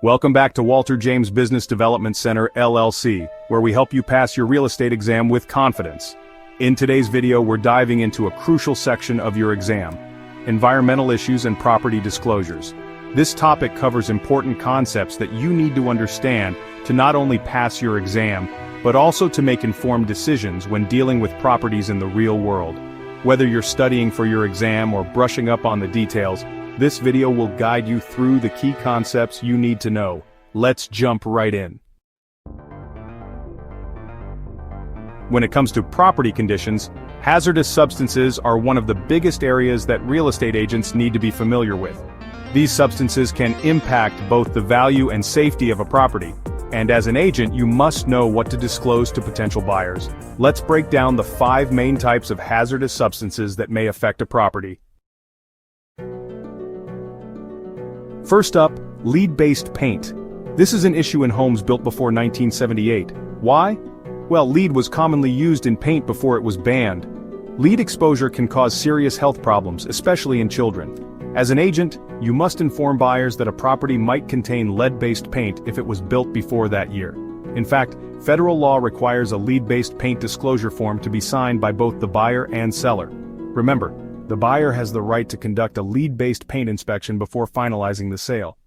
Welcome back to Walter James Business Development Center, LLC, where we help you pass your real estate exam with confidence. In today's video, we're diving into a crucial section of your exam: environmental issues and property disclosures. This topic covers important concepts that you need to understand to not only pass your exam, but also to make informed decisions when dealing with properties in the real world. Whether you're studying for your exam or brushing up on the details, this video will guide you through the key concepts you need to know. Let's jump right in. When it comes to property conditions, hazardous substances are one of the biggest areas that real estate agents need to be familiar with. These substances can impact both the value and safety of a property, and as an agent you must know what to disclose to potential buyers. Let's break down the 5 main types of hazardous substances that may affect a property. First up, lead-based paint. This is an issue in homes built before 1978. Why? Well, lead was commonly used in paint before it was banned. Lead exposure can cause serious health problems, especially in children. As an agent, you must inform buyers that a property might contain lead-based paint if it was built before that year. In fact, federal law requires a lead-based paint disclosure form to be signed by both the buyer and seller. Remember, the buyer has the right to conduct a lead-based paint inspection before finalizing the sale.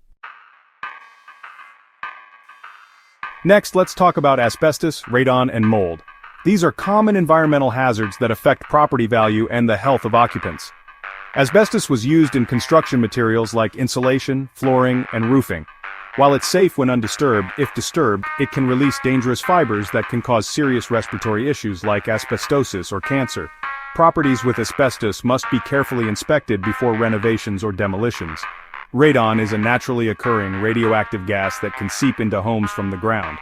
Next, let's talk about asbestos, radon, and mold. These are common environmental hazards that affect property value and the health of occupants. Asbestos was used in construction materials like insulation, flooring, and roofing. While it's safe when undisturbed, if disturbed, it can release dangerous fibers that can cause serious respiratory issues like asbestosis or cancer. Properties with asbestos must be carefully inspected before renovations or demolitions. Radon is a naturally occurring radioactive gas that can seep into homes from the ground.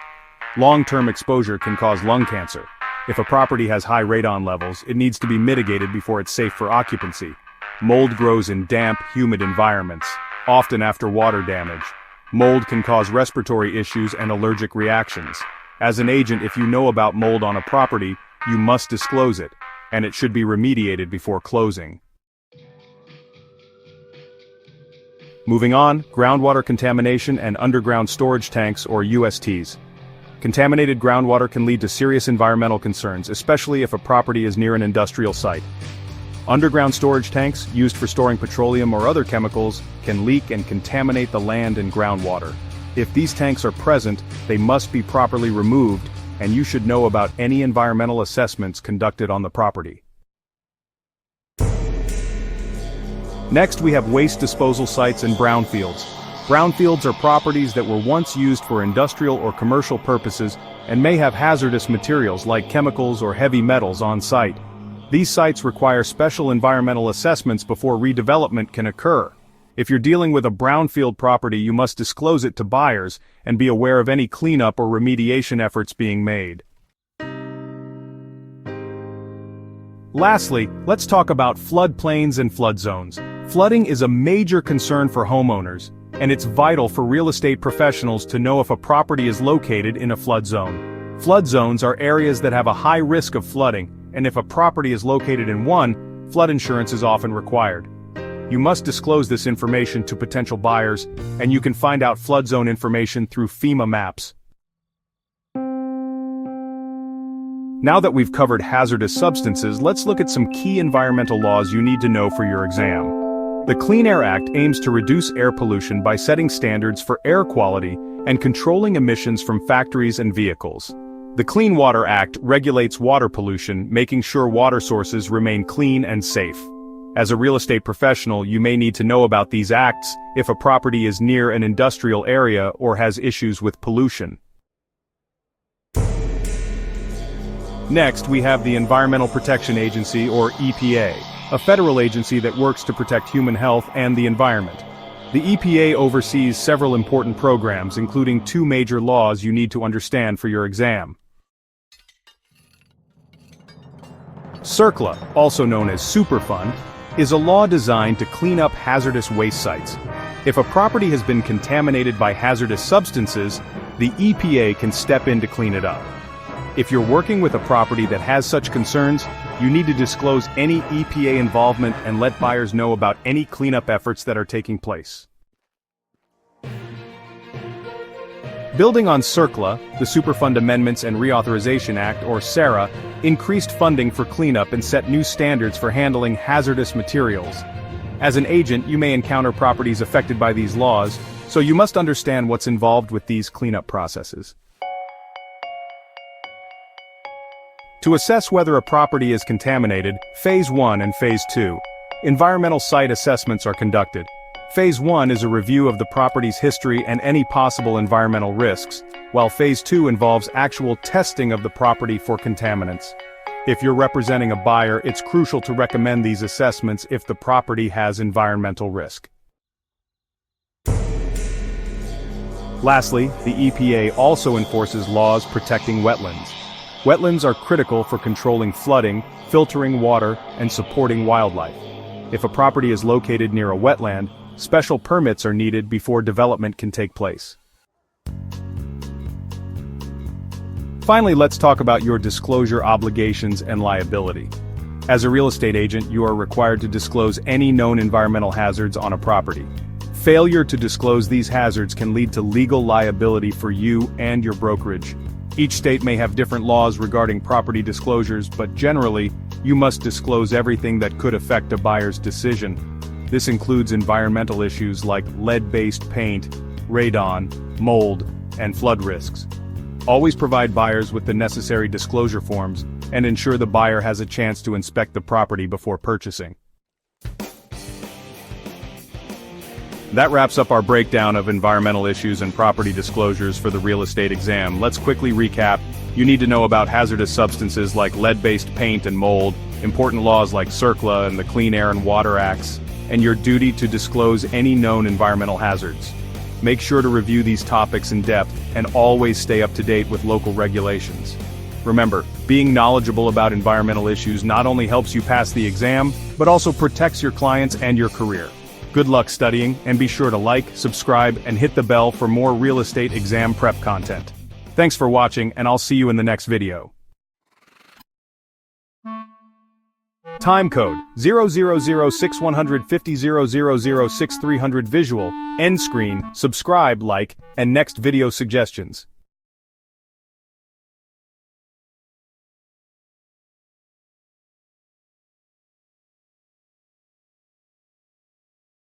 Long-term exposure can cause lung cancer. If a property has high radon levels, it needs to be mitigated before it's safe for occupancy. Mold grows in damp, humid environments, often after water damage. Mold can cause respiratory issues and allergic reactions. As an agent, if you know about mold on a property, you must disclose it, and it should be remediated before closing. Moving on, groundwater contamination and underground storage tanks or USTs. Contaminated groundwater can lead to serious environmental concerns, especially if a property is near an industrial site. Underground storage tanks, used for storing petroleum or other chemicals, can leak and contaminate the land and groundwater. If these tanks are present, they must be properly removed, and you should know about any environmental assessments conducted on the property. Next, we have waste disposal sites and brownfields. Brownfields are properties that were once used for industrial or commercial purposes and may have hazardous materials like chemicals or heavy metals on site. These sites require special environmental assessments before redevelopment can occur. If you're dealing with a brownfield property, you must disclose it to buyers and be aware of any cleanup or remediation efforts being made. Lastly, let's talk about floodplains and flood zones. Flooding is a major concern for homeowners, and it's vital for real estate professionals to know if a property is located in a flood zone. Flood zones are areas that have a high risk of flooding, and if a property is located in one, flood insurance is often required. You must disclose this information to potential buyers, and you can find out flood zone information through FEMA maps. Now that we've covered hazardous substances, let's look at some key environmental laws you need to know for your exam. The Clean Air Act aims to reduce air pollution by setting standards for air quality and controlling emissions from factories and vehicles. The Clean Water Act regulates water pollution, making sure water sources remain clean and safe. As a real estate professional, you may need to know about these acts if a property is near an industrial area or has issues with pollution. Next, we have the Environmental Protection Agency, or EPA, a federal agency that works to protect human health and the environment. The EPA oversees several important programs, including 2 major laws you need to understand for your exam. CERCLA, also known as Superfund, is a law designed to clean up hazardous waste sites. If a property has been contaminated by hazardous substances, the EPA can step in to clean it up. If you're working with a property that has such concerns, you need to disclose any EPA involvement and let buyers know about any cleanup efforts that are taking place. Building on CERCLA, the Superfund Amendments and Reauthorization Act, or SARA, increased funding for cleanup and set new standards for handling hazardous materials. As an agent, you may encounter properties affected by these laws, so you must understand what's involved with these cleanup processes. To assess whether a property is contaminated, Phase 1 and Phase 2. Environmental site assessments are conducted. Phase 1 is a review of the property's history and any possible environmental risks, while Phase 2 involves actual testing of the property for contaminants. If you're representing a buyer, it's crucial to recommend these assessments if the property has environmental risk. Lastly, the EPA also enforces laws protecting wetlands. Wetlands are critical for controlling flooding, filtering water, and supporting wildlife. If a property is located near a wetland, special permits are needed before development can take place. Finally, let's talk about your disclosure obligations and liability. As a real estate agent, you are required to disclose any known environmental hazards on a property. Failure to disclose these hazards can lead to legal liability for you and your brokerage. Each state may have different laws regarding property disclosures, but generally, you must disclose everything that could affect a buyer's decision. This includes environmental issues like lead-based paint, radon, mold, and flood risks. Always provide buyers with the necessary disclosure forms, and ensure the buyer has a chance to inspect the property before purchasing. That wraps up our breakdown of environmental issues and property disclosures for the real estate exam. Let's quickly recap. You need to know about hazardous substances like lead-based paint and mold, important laws like CERCLA and the Clean Air and Water Acts, and your duty to disclose any known environmental hazards. Make sure to review these topics in depth and always stay up to date with local regulations. Remember, being knowledgeable about environmental issues not only helps you pass the exam, but also protects your clients and your career. Good luck studying, and be sure to like, subscribe, and hit the bell for more real estate exam prep content. Thanks for watching, and I'll see you in the next video. Time code 0006150050006300 visual, end screen, subscribe, like, and next video suggestions.